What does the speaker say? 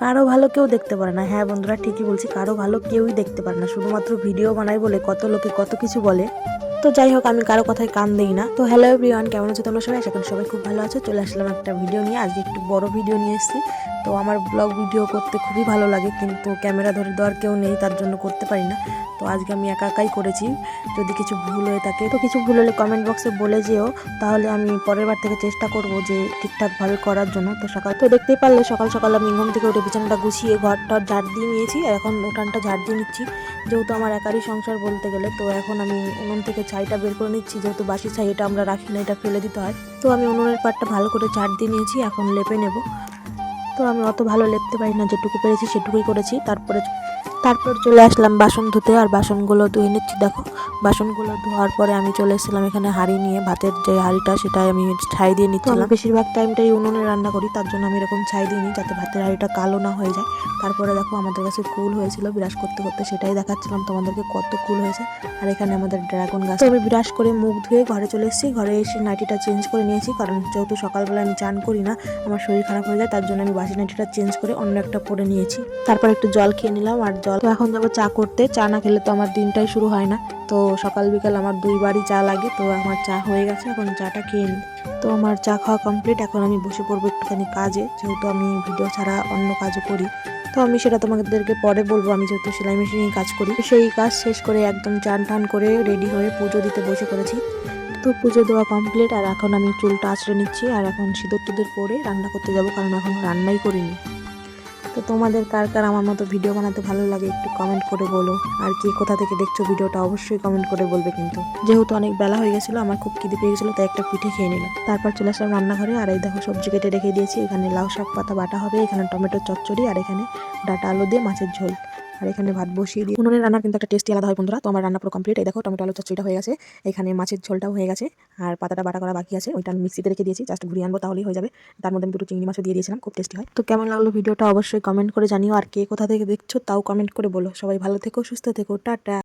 কারো ভালো কেউ দেখতে পারে না। হ্যাঁ বন্ধুরা, ঠিকই বলছি, কারো ভালো কেউই দেখতে পারে না, শুধুমাত্র ভিডিও বানাই বলে কত লোকে কত কিছু বলে। তো যাই হোক, আমি কারো কথায় কান দেই না। তো হ্যালো এভরিওয়ান, কেমন আছো তোমরা সবাই? আশা করি সবাই খুব ভালো আছো। চলে আসলাম একটা ভিডিও নিয়ে, আজকে একটু বড় ভিডিও নিয়ে এসেছি। তো আমার ব্লগ ভিডিও করতে খুবই ভালো লাগে, কিন্তু ক্যামেরা ধরে দেওয়ার কেউ নেই, তার জন্য করতে পারি না। তো আজকে আমি একা একাই করেছি। যদি কিছু ভুল হয়ে থাকে, তো কিছু ভুল হলে কমেন্ট বক্সে বলে যেও, তাহলে আমি পরের বার থেকে চেষ্টা করব যে ঠিকঠাকভাবে করার জন্য। তো দেখতেই পারলে সকাল সকাল আমি ঘুম থেকে উঠে বিছানাটা গুছিয়ে ঘরটা ঝাড় দিয়ে নিয়েছি, আর এখন উঠানটা ঝাড় দিয়ে নিচ্ছি। যেহেতু আমার একারই সংসার বলতে গেলে, তো এখন আমি উনুন থেকে ছাইটা বের করে নিচ্ছি। যেহেতু বাসি ছাই, এটা আমরা রাখি না, এটা ফেলে দিতে হয়। তো আমি উনুনের পাটটা ভালো করে ঝাড় দিয়ে নিয়েছি, এখন লেপে নেব। তো আমি অত ভালো লেপতে পারি না, যেটুকু পেরেছি সেটুকুই করেছি। তারপর চলে আসলাম বাসন ধুতে, আর বাসনগুলো ধুয়ে নিচ্ছি। দেখো, বাসনগুলো ধোয়ার পরে আমি চলে এসেছিলাম এখানে হাঁড়ি নিয়ে। ভাতের যে হাঁড়িটা, সেটাই আমি ছাই দিয়ে নিচ্ছিলাম। বেশিরভাগ টাইমটাই উনুনে রান্না করি, তার জন্য আমি এরকম ছাই দিয়ে নিই, যাতে ভাতের হাঁড়িটা কালো না হয়ে যায়। তারপরে দেখো, আমাদের কাছে কুল হয়েছিল বিরাস করতে করতে, সেটাই দেখাচ্ছিলাম তোমাদেরকে কত কুল হয়েছে। আর এখানে আমাদের ড্রাগন গাছ। তো আমি বিরাস করে মুখ ধুয়ে ঘরে চলে এসেছি। ঘরে এসে নাইটিটা চেঞ্জ করে নিয়েছি, কারণ যেহেতু সকালবেলা আমি চান করি না, আমার শরীর খারাপ হয়ে যায়, তার জন্য আমি বাসি নাইটিটা চেঞ্জ করে অন্য একটা পরে নিয়েছি। তারপর একটু জল খেয়ে নিলাম, আর জল তো এখন যাবো চা করতে। চা না খেলে তো আমার দিনটাই শুরু হয় না। তো সকাল বিকাল আমার দুইবারই চা লাগে। তো আমার চা হয়ে গেছে, এখন চাটা খেয়ে নিই। তো আমার চা খাওয়া কমপ্লিট, এখন আমি বসে পড়বো একটুখানি কাজে, যেহেতু আমি ভিডিও ছাড়া অন্য কাজও করি। তো আমি সেটা তোমাদেরকে পরে বলবো। আমি যেহেতু সেলাই মেশিনেই কাজ করি, সেই কাজ শেষ করে একদম চান টান করে রেডি হয়ে পুজো দিতে বসে পড়েছি। তো পুজো দেওয়া কমপ্লিট, আর এখন আমি চুলটা আঁচড়ে নিচ্ছি, আর এখন সিঁদুর টিঁদুর পরে রান্না করতে যাবো, কারণ এখন রান্নাই করিনি। তো তোমাদের কার কার আমার মতো ভিডিও বানাতে ভালো লাগে একটু কমেন্ট করে বলো। আর কি কোথা থেকে দেখছো ভিডিওটা অবশ্যই কমেন্ট করে বলবে। কিন্তু যেহেতু অনেক বেলা হয়ে গেছিলো, আমার খুব খিদে পেয়ে গেছিলো, তাই একটা পিঠে খেয়ে নিলাম। তারপর চলে আসলাম রান্নাঘরে, আর এই দেখো সবজি কেটে রেখে দিয়েছি। এখানে লাউ শাক পাতা বাটা হবে, এখানে টমেটো চচ্চড়ি, আর এখানে ডাটা আলু দিয়ে মাছের ঝোল, আর এখানে ভাত বসিয়ে দিয়ে। উনুনের রান্না কিন্তু একটা টেস্টি আলাদা হয় বন্ধুরা। তো আমার রান্না পুরো কমপ্লিট। এই দেখো, টমেটো আলু চচ্চড়িটা হয়ে গেছে, এখানে মাছের ঝোলটাও হয়ে গেছে, আর পাতাটা বাটা করা বাকি আছে, ওইটা আমি মিক্সিতে রেখে দিয়েছি, জাস্ট ঘুরিয়ে আনবো তাহলেই হয়ে যাবে। তার মধ্যে আমি দুটো চিংড়ি মাছও দিয়ে দিয়েছিলাম, খুব টেস্টি হয়। তো কেমন লাগলো ভিডিওটা অবশ্যই কমেন্ট করে জানিও, আর কে কোথা থেকে দেখছো তাও কমেন্ট করে বলো। সবাই ভালো থেকো, সুস্থ থেকো, টাটা।